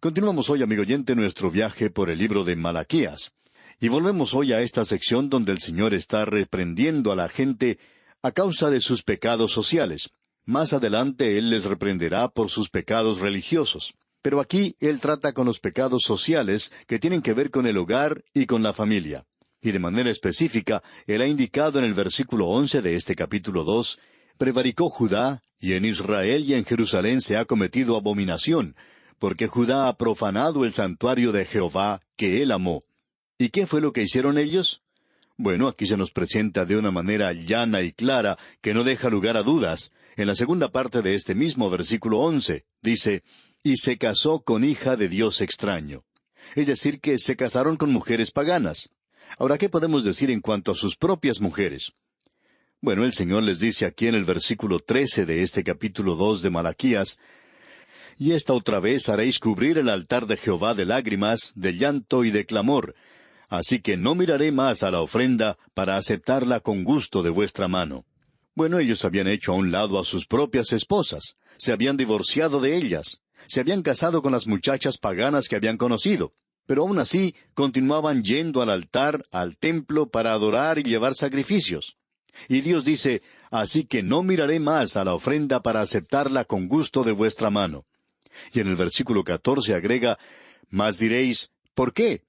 Continuamos hoy, amigo oyente, nuestro viaje por el libro de Malaquías. Y volvemos hoy a esta sección donde el Señor está reprendiendo a la gente a causa de sus pecados sociales. Más adelante Él les reprenderá por sus pecados religiosos. Pero aquí Él trata con los pecados sociales que tienen que ver con el hogar y con la familia. Y de manera específica, Él ha indicado en el versículo 11 de este capítulo 2, «Prevaricó Judá, y en Israel y en Jerusalén se ha cometido abominación, porque Judá ha profanado el santuario de Jehová, que él amó». ¿Y qué fue lo que hicieron ellos? Bueno, aquí se nos presenta de una manera llana y clara que no deja lugar a dudas. En la segunda parte de este mismo versículo 11, dice, «Y se casó con hija de Dios extraño». Es decir, que se casaron con mujeres paganas. Ahora, ¿qué podemos decir en cuanto a sus propias mujeres? Bueno, el Señor les dice aquí en el versículo 13 de este capítulo 2 de Malaquías, «Y esta otra vez haréis cubrir el altar de Jehová de lágrimas, de llanto y de clamor. Así que no miraré más a la ofrenda para aceptarla con gusto de vuestra mano». Bueno, ellos habían hecho a un lado a sus propias esposas, se habían divorciado de ellas, se habían casado con las muchachas paganas que habían conocido, pero aún así continuaban yendo al altar, al templo, para adorar y llevar sacrificios. Y Dios dice, «Así que no miraré más a la ofrenda para aceptarla con gusto de vuestra mano». Y en el versículo 14 agrega, «Mas diréis, ¿por qué?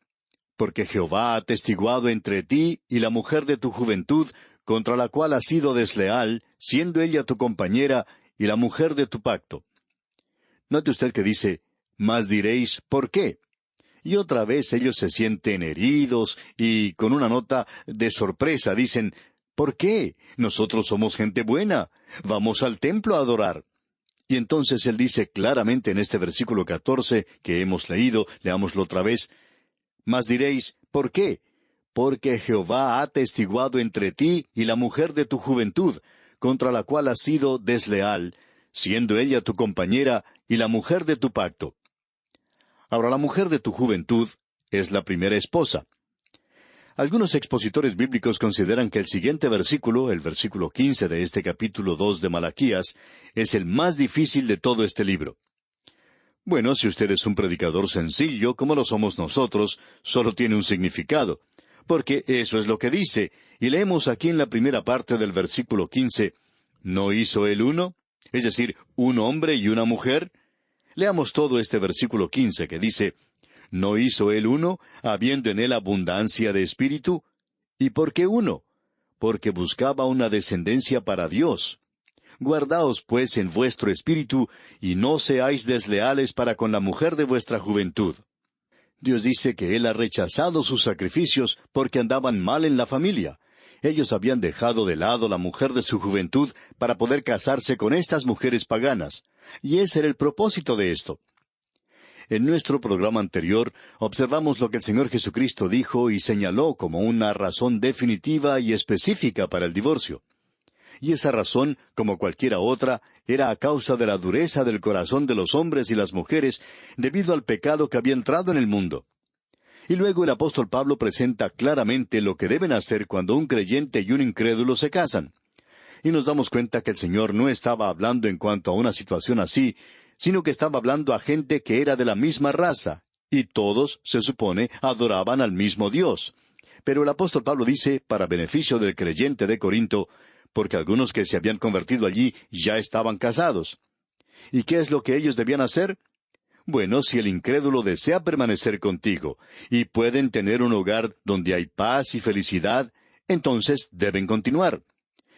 Porque Jehová ha atestiguado entre ti y la mujer de tu juventud, contra la cual has sido desleal, siendo ella tu compañera y la mujer de tu pacto». Note usted que dice, «Mas diréis, ¿por qué?». Y otra vez ellos se sienten heridos y con una nota de sorpresa dicen, «¿Por qué? Nosotros somos gente buena. Vamos al templo a adorar». Y entonces Él dice claramente en este versículo 14 que hemos leído, leámoslo otra vez, «Mas diréis, ¿por qué? Porque Jehová ha atestiguado entre ti y la mujer de tu juventud, contra la cual has sido desleal, siendo ella tu compañera y la mujer de tu pacto». Ahora, la mujer de tu juventud es la primera esposa. Algunos expositores bíblicos consideran que el siguiente versículo, el versículo 15 de este capítulo 2 de Malaquías, es el más difícil de todo este libro. Bueno, si usted es un predicador sencillo, como lo somos nosotros, solo tiene un significado, porque eso es lo que dice, y leemos aquí en la primera parte del versículo 15, «¿No hizo él uno?», es decir, un hombre y una mujer. Leamos todo este versículo 15 que dice, «¿No hizo él uno, habiendo en él abundancia de espíritu? ¿Y por qué uno? Porque buscaba una descendencia para Dios. Guardaos pues en vuestro espíritu, y no seáis desleales para con la mujer de vuestra juventud». Dios dice que Él ha rechazado sus sacrificios porque andaban mal en la familia. Ellos habían dejado de lado la mujer de su juventud para poder casarse con estas mujeres paganas. Y ese era el propósito de esto. En nuestro programa anterior observamos lo que el Señor Jesucristo dijo y señaló como una razón definitiva y específica para el divorcio. Y esa razón, como cualquiera otra, era a causa de la dureza del corazón de los hombres y las mujeres debido al pecado que había entrado en el mundo. Y luego el apóstol Pablo presenta claramente lo que deben hacer cuando un creyente y un incrédulo se casan. Y nos damos cuenta que el Señor no estaba hablando en cuanto a una situación así, sino que estaba hablando a gente que era de la misma raza, y todos, se supone, adoraban al mismo Dios. Pero el apóstol Pablo dice, para beneficio del creyente de Corinto, porque algunos que se habían convertido allí ya estaban casados. ¿Y qué es lo que ellos debían hacer? Bueno, si el incrédulo desea permanecer contigo, y pueden tener un hogar donde hay paz y felicidad, entonces deben continuar.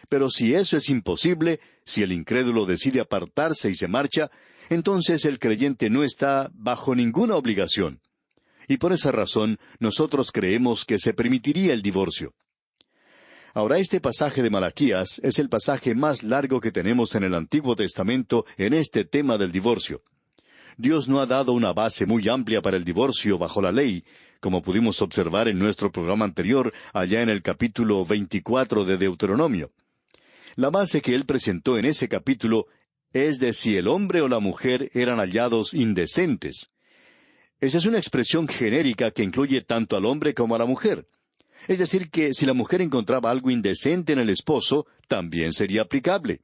Pero si eso es imposible, si el incrédulo decide apartarse y se marcha, entonces el creyente no está bajo ninguna obligación. Y por esa razón, nosotros creemos que se permitiría el divorcio. Ahora, este pasaje de Malaquías es el pasaje más largo que tenemos en el Antiguo Testamento en este tema del divorcio. Dios no ha dado una base muy amplia para el divorcio bajo la ley, como pudimos observar en nuestro programa anterior, allá en el capítulo 24 de Deuteronomio. La base que Él presentó en ese capítulo es de si el hombre o la mujer eran hallados indecentes. Esa es una expresión genérica que incluye tanto al hombre como a la mujer. Es decir, que si la mujer encontraba algo indecente en el esposo, también sería aplicable.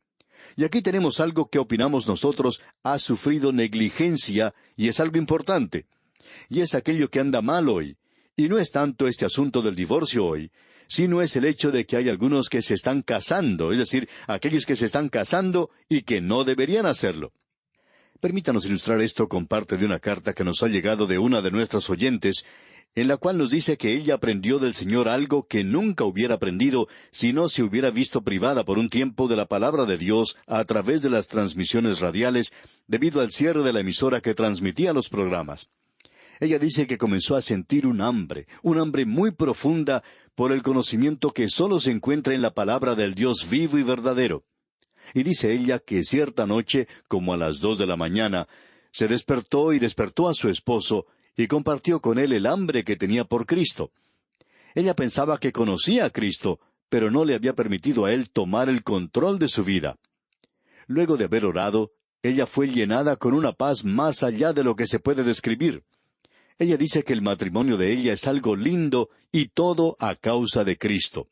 Y aquí tenemos algo que opinamos nosotros ha sufrido negligencia, y es algo importante. Y es aquello que anda mal hoy. Y no es tanto este asunto del divorcio hoy, sino es el hecho de que hay algunos que se están casando, es decir, aquellos que se están casando y que no deberían hacerlo. Permítanos ilustrar esto con parte de una carta que nos ha llegado de una de nuestras oyentes, en la cual nos dice que ella aprendió del Señor algo que nunca hubiera aprendido si no se hubiera visto privada por un tiempo de la palabra de Dios a través de las transmisiones radiales debido al cierre de la emisora que transmitía los programas. Ella dice que comenzó a sentir un hambre muy profunda por el conocimiento que solo se encuentra en la palabra del Dios vivo y verdadero. Y dice ella que cierta noche, como a las 2 de la mañana, se despertó y despertó a su esposo y compartió con él el hambre que tenía por Cristo. Ella pensaba que conocía a Cristo, pero no le había permitido a él tomar el control de su vida. Luego de haber orado, ella fue llenada con una paz más allá de lo que se puede describir. Ella dice que el matrimonio de ella es algo lindo y todo a causa de Cristo.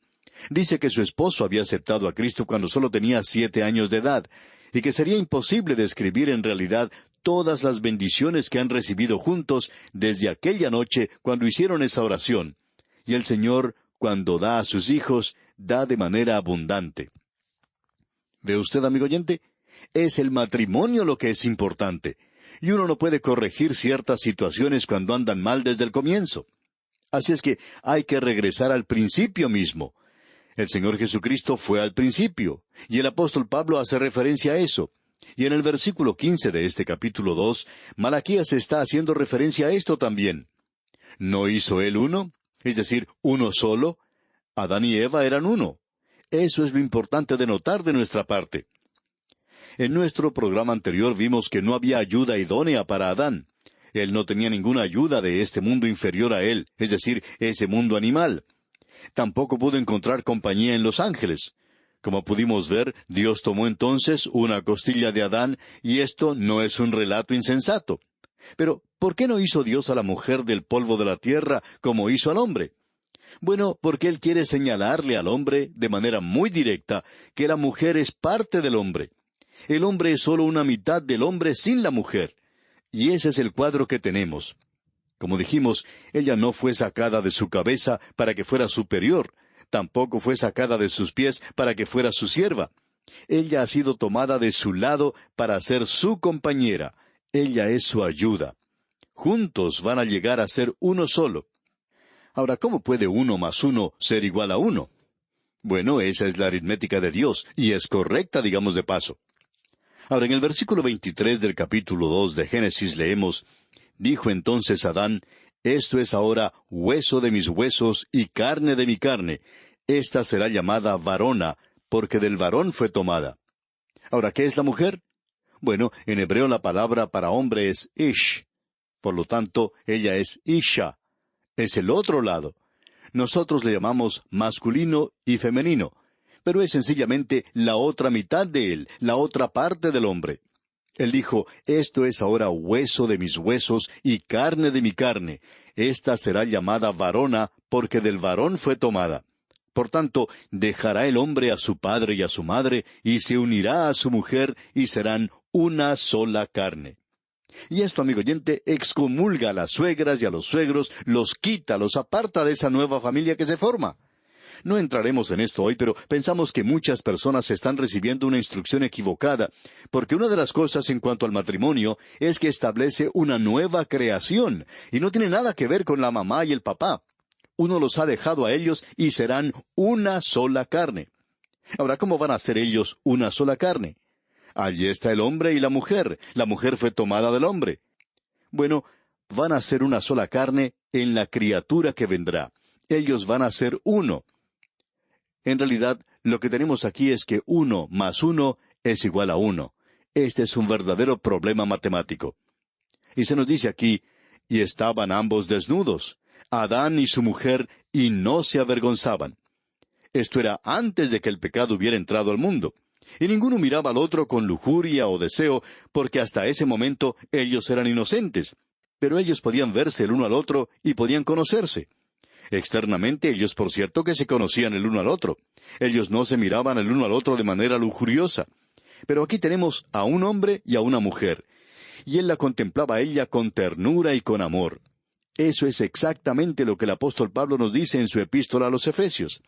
Dice que su esposo había aceptado a Cristo cuando solo tenía 7 años de edad, y que sería imposible describir en realidad todas las bendiciones que han recibido juntos desde aquella noche cuando hicieron esa oración. Y el Señor, cuando da a sus hijos, da de manera abundante. ¿Ve usted, amigo oyente? Es el matrimonio lo que es importante. Y uno no puede corregir ciertas situaciones cuando andan mal desde el comienzo. Así es que hay que regresar al principio mismo. El Señor Jesucristo fue al principio, y el apóstol Pablo hace referencia a eso. Y en el versículo 15 de este capítulo 2, Malaquías está haciendo referencia a esto también. ¿No hizo él uno? Es decir, uno solo. Adán y Eva eran uno. Eso es lo importante de notar de nuestra parte. En nuestro programa anterior vimos que no había ayuda idónea para Adán. Él no tenía ninguna ayuda de este mundo inferior a él, es decir, ese mundo animal. Tampoco pudo encontrar compañía en los ángeles. Como pudimos ver, Dios tomó entonces una costilla de Adán, y esto no es un relato insensato. Pero, ¿por qué no hizo Dios a la mujer del polvo de la tierra como hizo al hombre? Bueno, porque Él quiere señalarle al hombre, de manera muy directa, que la mujer es parte del hombre. El hombre es solo una mitad del hombre sin la mujer. Y ese es el cuadro que tenemos. Como dijimos, ella no fue sacada de su cabeza para que fuera superior, tampoco fue sacada de sus pies para que fuera su sierva. Ella ha sido tomada de su lado para ser su compañera. Ella es su ayuda. Juntos van a llegar a ser uno solo. Ahora, ¿cómo puede 1 más 1 ser igual a 1? Bueno, esa es la aritmética de Dios, y es correcta, digamos de paso. Ahora, en el versículo 23 del capítulo 2 de Génesis leemos: Dijo entonces Adán: Esto es ahora hueso de mis huesos y carne de mi carne. Esta será llamada varona, porque del varón fue tomada. Ahora, ¿qué es la mujer? Bueno, en hebreo la palabra para hombre es ish. Por lo tanto, ella es isha. Es el otro lado. Nosotros le llamamos masculino y femenino, pero es sencillamente la otra mitad de él, la otra parte del hombre. Él dijo: Esto es ahora hueso de mis huesos y carne de mi carne. Esta será llamada varona, porque del varón fue tomada. Por tanto, dejará el hombre a su padre y a su madre, y se unirá a su mujer, y serán una sola carne. Y esto, amigo oyente, excomulga a las suegras y a los suegros, los quita, los aparta de esa nueva familia que se forma. No entraremos en esto hoy, pero pensamos que muchas personas están recibiendo una instrucción equivocada, porque una de las cosas en cuanto al matrimonio es que establece una nueva creación, y no tiene nada que ver con la mamá y el papá. Uno los ha dejado a ellos y serán una sola carne. Ahora, ¿cómo van a ser ellos una sola carne? Allí está el hombre y la mujer fue tomada del hombre. Bueno, van a ser una sola carne en la criatura que vendrá. Ellos van a ser uno. En realidad, lo que tenemos aquí es que 1 más 1 es igual a 1. Este es un verdadero problema matemático. Y se nos dice aquí: y estaban ambos desnudos, Adán y su mujer, y no se avergonzaban. Esto era antes de que el pecado hubiera entrado al mundo. Y ninguno miraba al otro con lujuria o deseo, porque hasta ese momento ellos eran inocentes. Pero ellos podían verse el uno al otro y podían conocerse. Externamente ellos, por cierto, que se conocían el uno al otro. Ellos no se miraban el uno al otro de manera lujuriosa. Pero aquí tenemos a un hombre y a una mujer, y él la contemplaba a ella con ternura y con amor. Eso es exactamente lo que el apóstol Pablo nos dice en su epístola a los Efesios.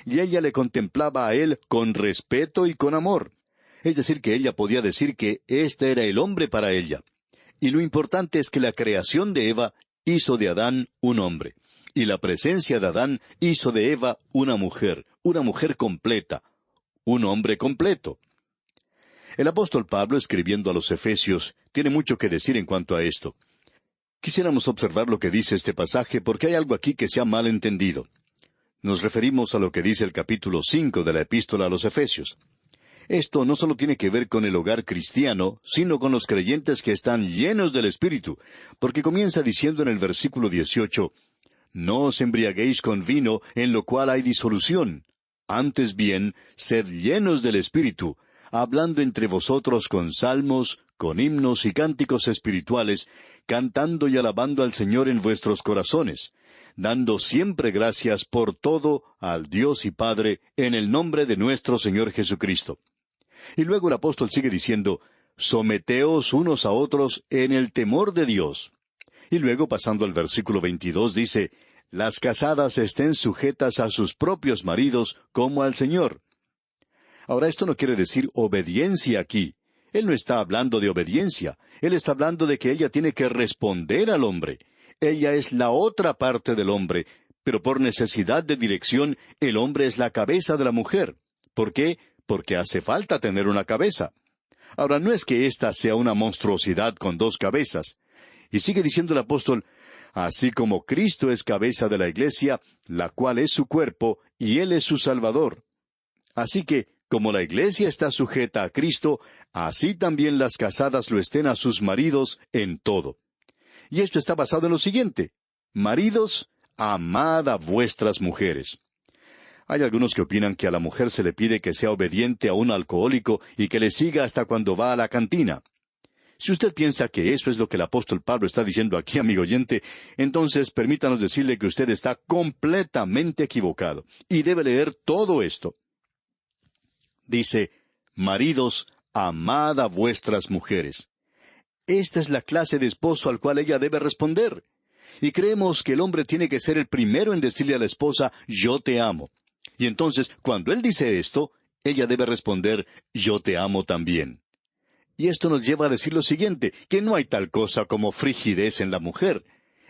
Y ella le contemplaba a él con respeto y con amor. Es decir, que ella podía decir que este era el hombre para ella. Y lo importante es que la creación de Eva hizo de Adán un hombre. Y la presencia de Adán hizo de Eva una mujer completa, un hombre completo. El apóstol Pablo, escribiendo a los Efesios, tiene mucho que decir en cuanto a esto. Quisiéramos observar lo que dice este pasaje porque hay algo aquí que se ha mal entendido. Nos referimos a lo que dice el capítulo 5 de la epístola a los Efesios. Esto no solo tiene que ver con el hogar cristiano, sino con los creyentes que están llenos del Espíritu, porque comienza diciendo en el versículo 18, «No os embriaguéis con vino, en lo cual hay disolución. Antes bien, sed llenos del Espíritu, hablando entre vosotros con salmos, con himnos y cánticos espirituales, cantando y alabando al Señor en vuestros corazones, dando siempre gracias por todo al Dios y Padre, en el nombre de nuestro Señor Jesucristo». Y luego el apóstol sigue diciendo, «Someteos unos a otros en el temor de Dios». Y luego, pasando al versículo 22, dice, «Las casadas estén sujetas a sus propios maridos como al Señor». Ahora, esto no quiere decir obediencia aquí. Él no está hablando de obediencia. Él está hablando de que ella tiene que responder al hombre. Ella es la otra parte del hombre, pero por necesidad de dirección, el hombre es la cabeza de la mujer. ¿Por qué? Porque hace falta tener una cabeza. Ahora, no es que ésta sea una monstruosidad con dos cabezas. Y sigue diciendo el apóstol, «Así como Cristo es cabeza de la iglesia, la cual es su cuerpo, y Él es su Salvador». Así que, como la iglesia está sujeta a Cristo, así también las casadas lo estén a sus maridos en todo. Y esto está basado en lo siguiente: maridos, amad a vuestras mujeres. Hay algunos que opinan que a la mujer se le pide que sea obediente a un alcohólico y que le siga hasta cuando va a la cantina. Si usted piensa que eso es lo que el apóstol Pablo está diciendo aquí, amigo oyente, entonces permítanos decirle que usted está completamente equivocado y debe leer todo esto. Dice, maridos, amad a vuestras mujeres. Esta es la clase de esposo al cual ella debe responder. Y creemos que el hombre tiene que ser el primero en decirle a la esposa, yo te amo. Y entonces, cuando él dice esto, ella debe responder, yo te amo también. Y esto nos lleva a decir lo siguiente, que no hay tal cosa como frigidez en la mujer.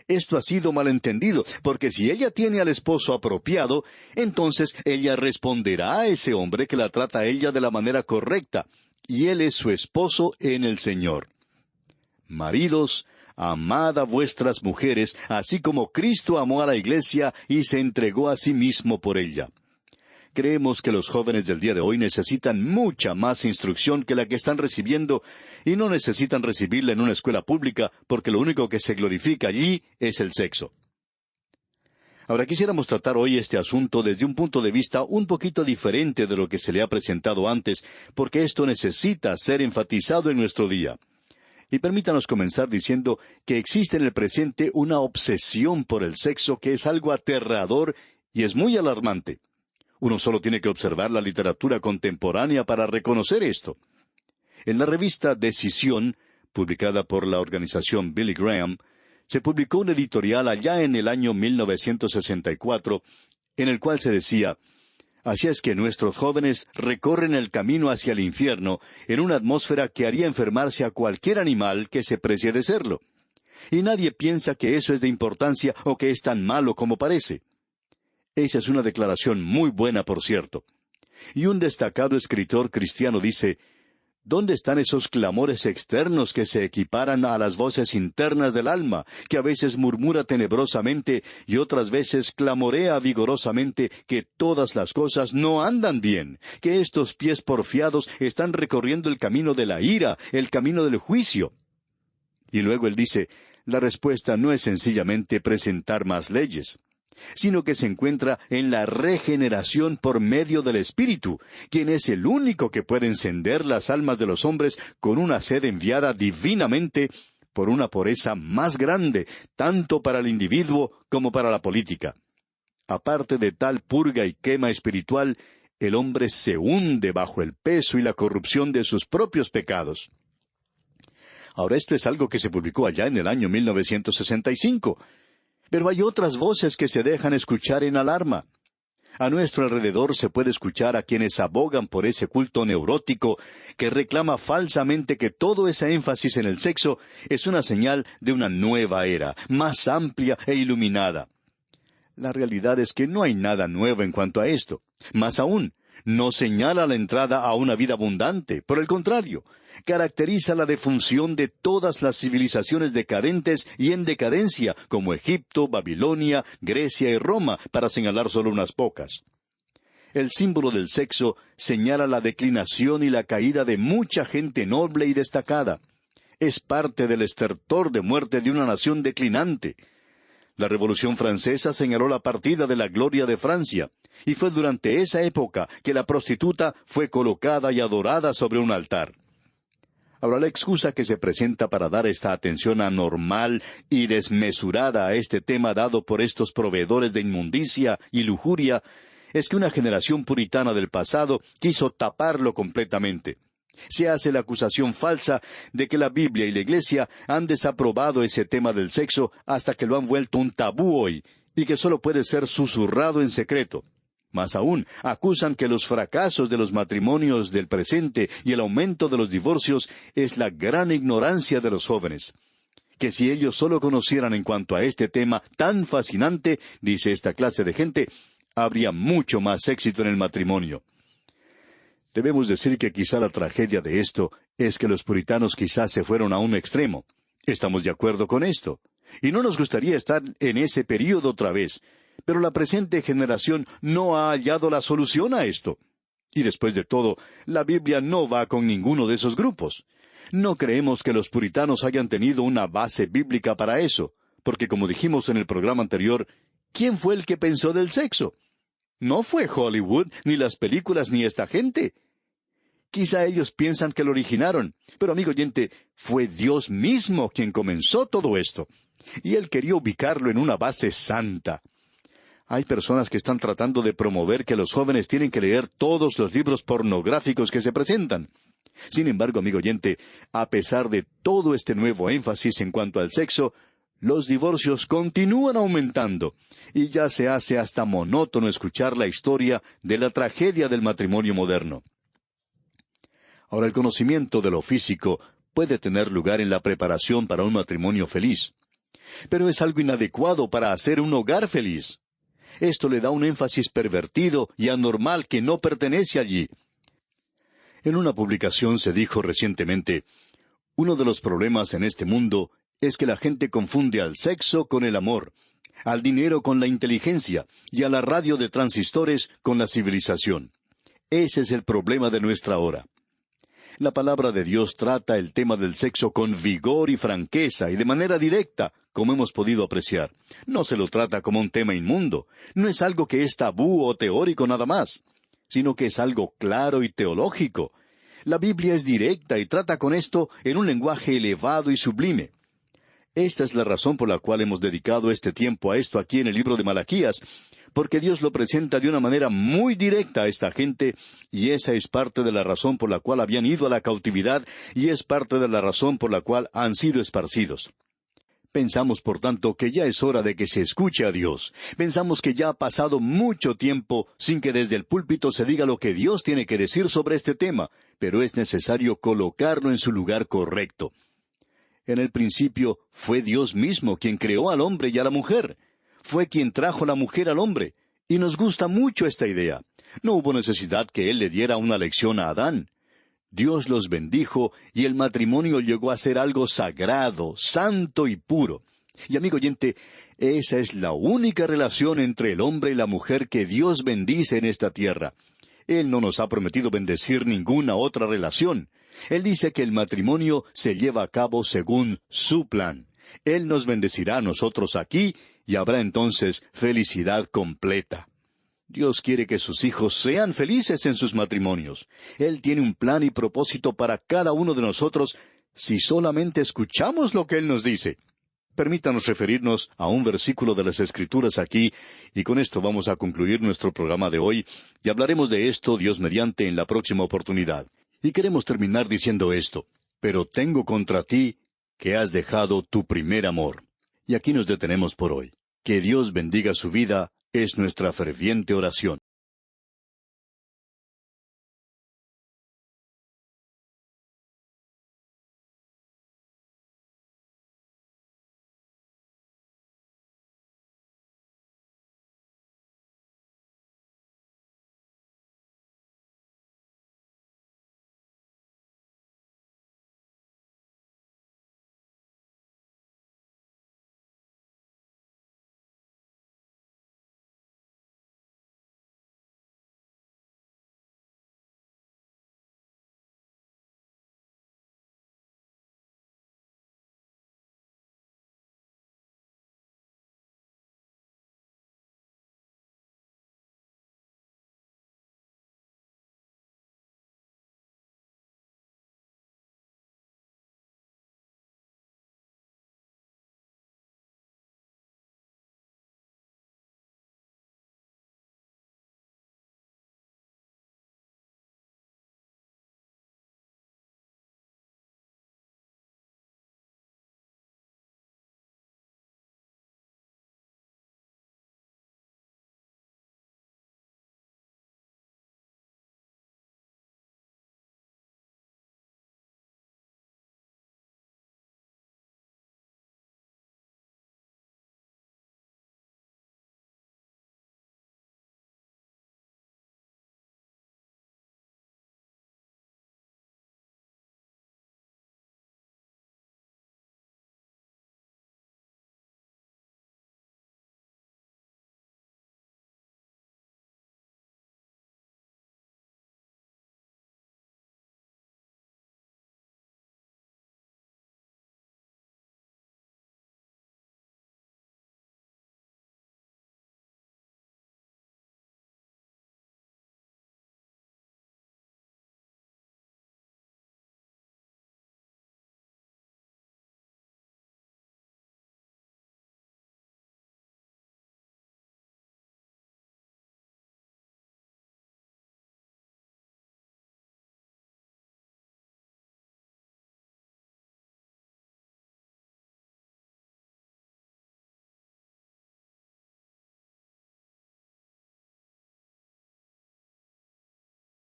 Esto ha sido malentendido, porque si ella tiene al esposo apropiado, entonces ella responderá a ese hombre que la trata a ella de la manera correcta, y él es su esposo en el Señor. Maridos, amad a vuestras mujeres, así como Cristo amó a la iglesia y se entregó a sí mismo por ella. Creemos que los jóvenes del día de hoy necesitan mucha más instrucción que la que están recibiendo, y no necesitan recibirla en una escuela pública, porque lo único que se glorifica allí es el sexo. Ahora quisiéramos tratar hoy este asunto desde un punto de vista un poquito diferente de lo que se le ha presentado antes, porque esto necesita ser enfatizado en nuestro día. Y permítanos comenzar diciendo que existe en el presente una obsesión por el sexo que es algo aterrador y es muy alarmante. Uno solo tiene que observar la literatura contemporánea para reconocer esto. En la revista Decisión, publicada por la organización Billy Graham, se publicó un editorial allá en el año 1964, en el cual se decía, «Así es que nuestros jóvenes recorren el camino hacia el infierno en una atmósfera que haría enfermarse a cualquier animal que se precie de serlo. Y nadie piensa que eso es de importancia o que es tan malo como parece». Esa es una declaración muy buena, por cierto. Y un destacado escritor cristiano dice, ¿dónde están esos clamores externos que se equiparan a las voces internas del alma, que a veces murmura tenebrosamente y otras veces clamorea vigorosamente que todas las cosas no andan bien, que estos pies porfiados están recorriendo el camino de la ira, el camino del juicio? Y luego él dice, la respuesta no es sencillamente presentar más leyes, sino que se encuentra en la regeneración por medio del Espíritu, quien es el único que puede encender las almas de los hombres con una sed enviada divinamente por una pureza más grande, tanto para el individuo como para la política. Aparte de tal purga y quema espiritual, el hombre se hunde bajo el peso y la corrupción de sus propios pecados. Ahora, esto es algo que se publicó allá en el año 1965. Pero hay otras voces que se dejan escuchar en alarma. A nuestro alrededor se puede escuchar a quienes abogan por ese culto neurótico que reclama falsamente que todo ese énfasis en el sexo es una señal de una nueva era, más amplia e iluminada. La realidad es que no hay nada nuevo en cuanto a esto. Más aún, no señala la entrada a una vida abundante. Por el contrario, caracteriza la defunción de todas las civilizaciones decadentes y en decadencia, como Egipto, Babilonia, Grecia y Roma, para señalar solo unas pocas. El símbolo del sexo señala la declinación y la caída de mucha gente noble y destacada. Es parte del estertor de muerte de una nación declinante. La Revolución Francesa señaló la partida de la gloria de Francia, y fue durante esa época que la prostituta fue colocada y adorada sobre un altar. Ahora, la excusa que se presenta para dar esta atención anormal y desmesurada a este tema dado por estos proveedores de inmundicia y lujuria es que una generación puritana del pasado quiso taparlo completamente. Se hace la acusación falsa de que la Biblia y la Iglesia han desaprobado ese tema del sexo hasta que lo han vuelto un tabú hoy, y que solo puede ser susurrado en secreto. Más aún, acusan que los fracasos de los matrimonios del presente y el aumento de los divorcios es la gran ignorancia de los jóvenes. Que si ellos solo conocieran en cuanto a este tema tan fascinante, dice esta clase de gente, habría mucho más éxito en el matrimonio. Debemos decir que quizá la tragedia de esto es que los puritanos quizás se fueron a un extremo. Estamos de acuerdo con esto. Y no nos gustaría estar en ese período otra vez. Pero la presente generación no ha hallado la solución a esto. Y después de todo, la Biblia no va con ninguno de esos grupos. No creemos que los puritanos hayan tenido una base bíblica para eso, porque como dijimos en el programa anterior, ¿quién fue el que pensó del sexo? No fue Hollywood, ni las películas, ni esta gente. Quizá ellos piensan que lo originaron, pero amigo oyente, fue Dios mismo quien comenzó todo esto. Y Él quería ubicarlo en una base santa. Hay personas que están tratando de promover que los jóvenes tienen que leer todos los libros pornográficos que se presentan. Sin embargo, amigo oyente, a pesar de todo este nuevo énfasis en cuanto al sexo, los divorcios continúan aumentando, y ya se hace hasta monótono escuchar la historia de la tragedia del matrimonio moderno. Ahora, el conocimiento de lo físico puede tener lugar en la preparación para un matrimonio feliz, pero es algo inadecuado para hacer un hogar feliz. Esto le da un énfasis pervertido y anormal que no pertenece allí. En una publicación se dijo recientemente, uno de los problemas en este mundo es que la gente confunde al sexo con el amor, al dinero con la inteligencia y a la radio de transistores con la civilización. Ese es el problema de nuestra hora. La palabra de Dios trata el tema del sexo con vigor y franqueza y de manera directa, como hemos podido apreciar. No se lo trata como un tema inmundo. No es algo que es tabú o teórico nada más, sino que es algo claro y teológico. La Biblia es directa y trata con esto en un lenguaje elevado y sublime. Esta es la razón por la cual hemos dedicado este tiempo a esto aquí en el libro de Malaquías, porque Dios lo presenta de una manera muy directa a esta gente, y esa es parte de la razón por la cual habían ido a la cautividad, y es parte de la razón por la cual han sido esparcidos. Pensamos, por tanto, que ya es hora de que se escuche a Dios. Pensamos que ya ha pasado mucho tiempo sin que desde el púlpito se diga lo que Dios tiene que decir sobre este tema, pero es necesario colocarlo en su lugar correcto. En el principio fue Dios mismo quien creó al hombre y a la mujer. Fue quien trajo la mujer al hombre, y nos gusta mucho esta idea. No hubo necesidad que Él le diera una lección a Adán. Dios los bendijo, y el matrimonio llegó a ser algo sagrado, santo y puro. Y amigo oyente, esa es la única relación entre el hombre y la mujer que Dios bendice en esta tierra. Él no nos ha prometido bendecir ninguna otra relación. Él dice que el matrimonio se lleva a cabo según su plan. Él nos bendecirá a nosotros aquí, y habrá entonces felicidad completa. Dios quiere que sus hijos sean felices en sus matrimonios. Él tiene un plan y propósito para cada uno de nosotros si solamente escuchamos lo que Él nos dice. Permítanos referirnos a un versículo de las Escrituras aquí, y con esto vamos a concluir nuestro programa de hoy, y hablaremos de esto, Dios mediante, en la próxima oportunidad. Y queremos terminar diciendo esto: pero tengo contra ti que has dejado tu primer amor. Y aquí nos detenemos por hoy. Que Dios bendiga su vida es nuestra ferviente oración.